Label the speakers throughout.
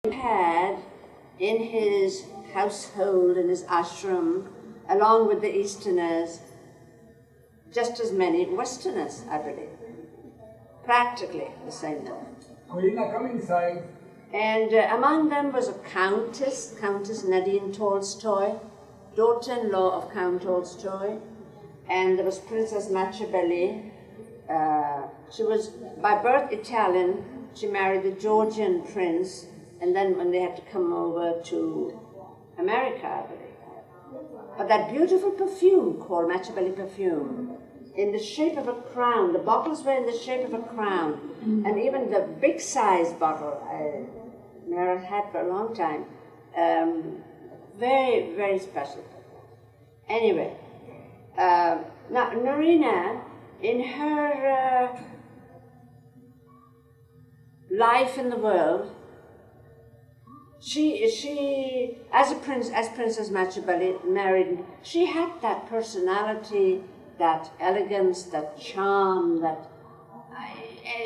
Speaker 1: He had in his household, in his ashram, along with the Easterners, just as many Westerners, I believe. Practically the same number.
Speaker 2: Corina, come inside.
Speaker 1: And among them was a Countess Nadine Tolstoy, daughter-in-law of Count Tolstoy. And there was Princess Machiavelli. She was by birth Italian. She married the Georgian prince, and then when they had to come over to America, I believe. But that beautiful perfume called Machiavelli perfume, in the shape of a crown. The bottles were in the shape of a crown, and even the big size bottle I had for a long time. Very, very special. Anyway, now Narina, in her life in the world, she as Princess Machiavelli married, she had that personality, that elegance, that charm, that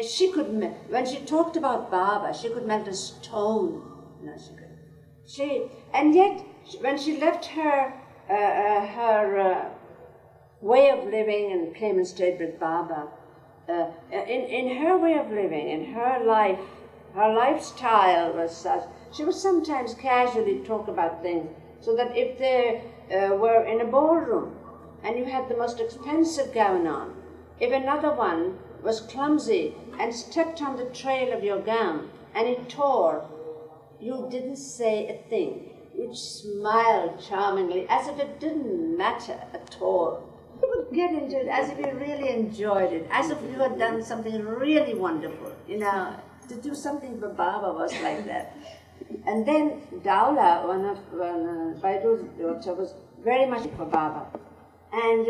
Speaker 1: she could, when she talked about Baba, she could melt a stone. No, she could. And yet, when she left her way of living and came and stayed with Baba, in her way of living, in her life, her lifestyle was such. She would sometimes casually talk about things, so that if they were in a ballroom and you had the most expensive gown on, if another one was clumsy and stepped on the trail of your gown and it tore, you didn't say a thing. You'd smile charmingly, as if it didn't matter at all. You would get into it as if you really enjoyed it, as if you had done something really wonderful. You know, to do something for Baba was like that. And then Daula, one of Baidu's daughter, was very much for Baba. And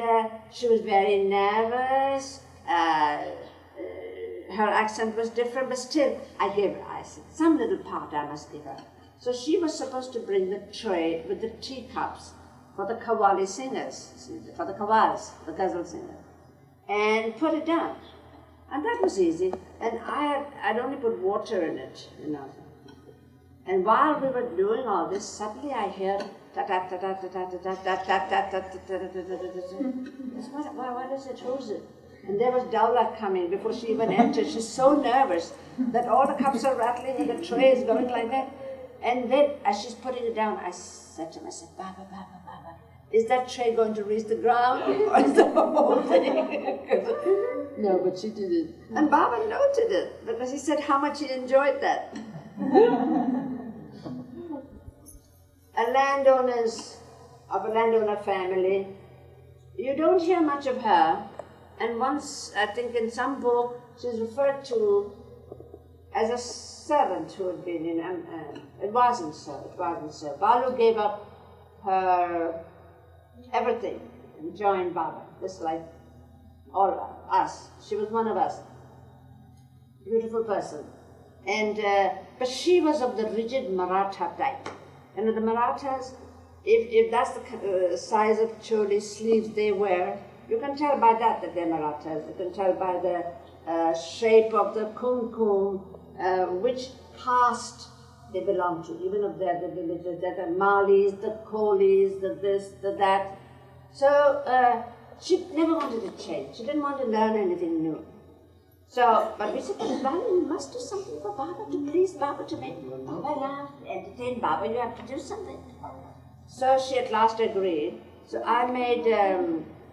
Speaker 1: she was very nervous. Her accent was different, but still, I said, some little part I must give her. So she was supposed to bring the tray with the teacups for the Qawwali singers, for the Qawwals, the ghazal singers, and put it down. And that was easy. And I'd only put water in it, you know. And while we were doing all this, suddenly I heard what is it? Who's it? And there was Daula coming before she even entered. She's so nervous that all the cups are rattling and the tray is going like that. And then, as she's putting it down, I said to myself, Baba, is that tray going to reach the ground, or is the whole thing? No, but she did it. And Baba noted it, because he said how much he enjoyed that. A landowner family, you don't hear much of her. And once, I think in some book, she's referred to as a servant who had been in, it wasn't so. Balu gave up her everything and joined Baba, just like all of us. She was one of us. Beautiful person. And, but she was of the rigid Maratha type. You know, the Marathas, if that's the size of choli sleeves they wear, you can tell by that they're Marathas. You can tell by the shape of the kumkum, which caste they belong to, even if they're the villages. They're the Malis, the Kolis, the this, the that. So she never wanted to change. She didn't want to learn anything new. So, but we said, you must do something for Baba, to please Baba, to make Baba laugh, entertain Baba, you have to do something. So she at last agreed. So I made a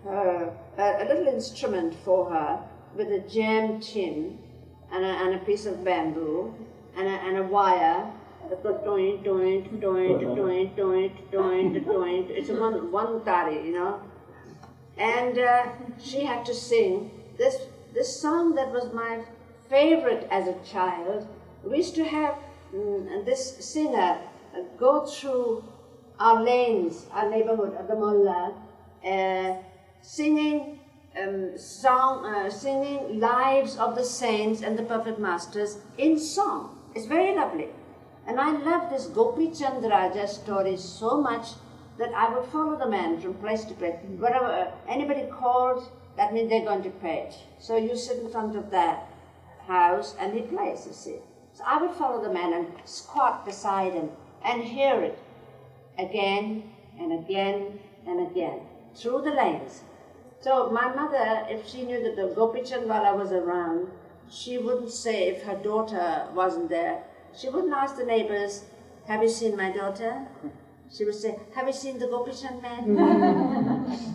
Speaker 1: little instrument for her with a jam tin and a piece of bamboo and a wire. It's one tari, you know. And she had to sing this song that was my favorite as a child. We used to have this singer go through our lanes, our neighborhood, the Mullah, singing singing lives of the saints and the perfect masters in song. It's very lovely. And I love this Gopi Chandraja story so much that I would follow the man from place to place. Wherever anybody called, that means they're going to pay. So you sit in front of that house and he plays, you see. So I would follow the man and squat beside him and hear it again and again and again through the lanes. So my mother, if she knew that the Gopi Chandwala was around, she wouldn't say if her daughter wasn't there. She wouldn't ask the neighbors, "Have you seen my daughter?" She would say, "Have you seen the Gopi Chand man?"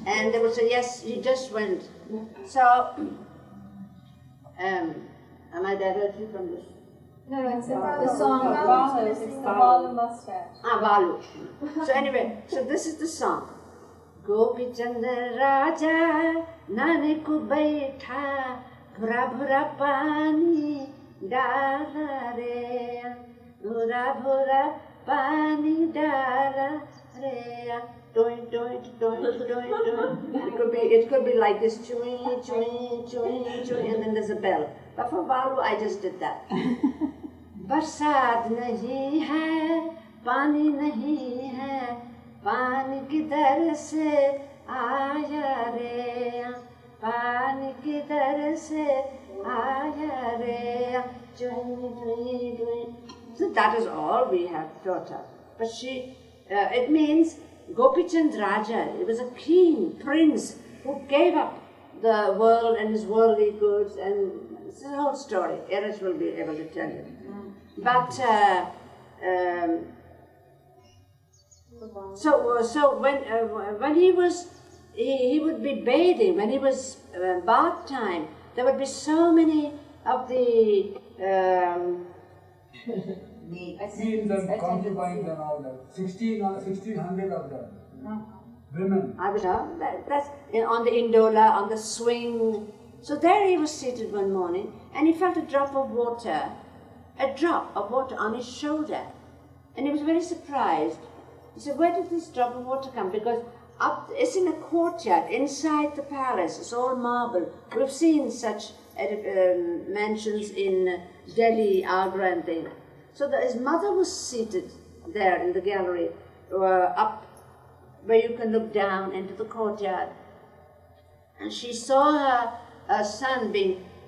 Speaker 1: And they would say, "Yes, he just went." So, am I diverted from this?
Speaker 3: No, it's the song Balu. It's the Balu mustache.
Speaker 1: Balu. So anyway, so this is the song. Gopi Chandra Raja Nane ko baitha bhura bhura pani dala re bhura bhura pani dala re. Doing. It could be like this, chewing, and then there's a bell. But for Balu, I just did that. बरसात नहीं है, पानी नहीं है, पानी किधर से आया रे, पानी किधर से आया रे. So that is all we have taught her. But it means Gopi Chand Raja. It was a king, prince, who gave up the world and his worldly goods, and it's a whole story. Eris will be able to tell you. But so when he would be bathing, when he was bath time, there would be so many of the
Speaker 2: queens and concubines and all that. 1600 of them. Women.
Speaker 1: I was that's on the Indola, on the swing. So there he was seated one morning, and he felt a drop of water on his shoulder, and he was very surprised. He said, "Where did this drop of water come?" Because it's in a courtyard inside the palace. It's all marble. We've seen such mansions in Delhi, Agra, and things. So his mother was seated there in the gallery, up where you can look down into the courtyard, and she saw her son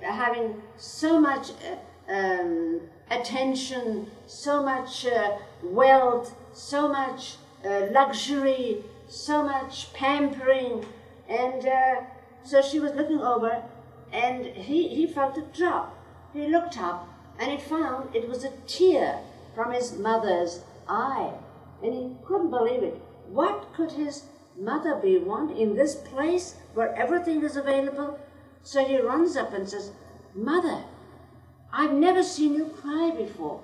Speaker 1: having so much attention, so much wealth, so much luxury, so much pampering, and so she was looking over, and he felt a drop. He looked up, and he found it was a tear from his mother's eye, and he couldn't believe it. What could his mother be wanting in this place where everything is available? So he runs up and says, "Mother, I've never seen you cry before.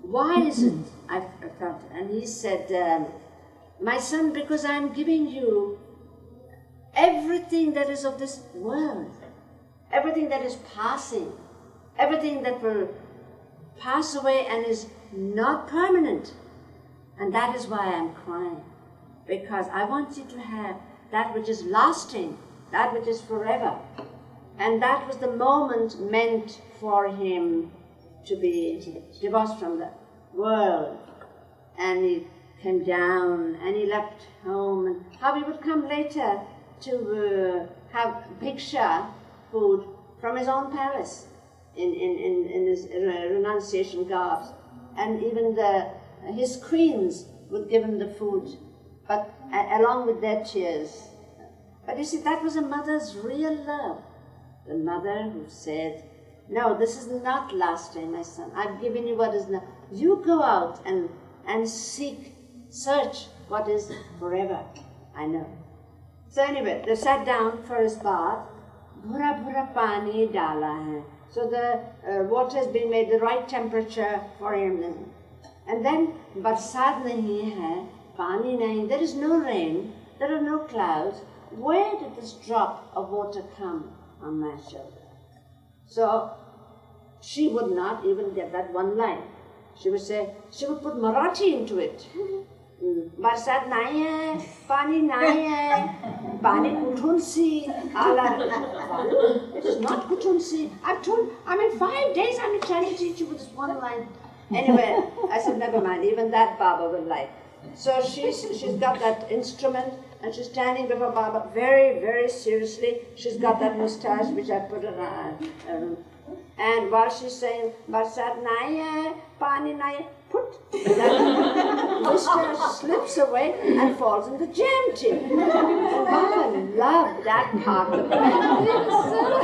Speaker 1: Why is it?" I felt it. And he said, "My son, because I'm giving you everything that is of this world, everything that is passing, everything that will pass away and is not permanent. And that is why I'm crying, because I want you to have that which is lasting, that which is forever." And that was the moment meant for him to be divorced from the world. And he came down and he left home. And how he would come later to have bhiksha, food, from his own palace in his renunciation garbs. And even his queens would give him the food, but along with their tears. But you see, that was a mother's real love. The mother who said, "No, this is not lasting, my son. I've given you what is not. You go out and search what is forever." I know. So anyway, they sat down for his bath. Bhura bhura pani dala hai. So the water has been made the right temperature for him. And then, barsat nahi hai, pani nahi. There is no rain. There are no clouds. Where did this drop of water come on my shoulder? So she would not even get that one line. She would put Marathi into it. Barsat nahi hai, pani nahi hai, pani kuthun si ala. It is not kuthun si. I'm in 5 days I'm trying to teach you with this one line. Anyway, I said, never mind, even that Baba will like. So she's got that instrument, and she's standing before Baba very, very seriously. She's got that moustache which I put on her. And while she's saying, Barsat nahi hai, pani nahi, put, that whisker slips away and falls in the jam tin. And Baba loved that part of it. It was so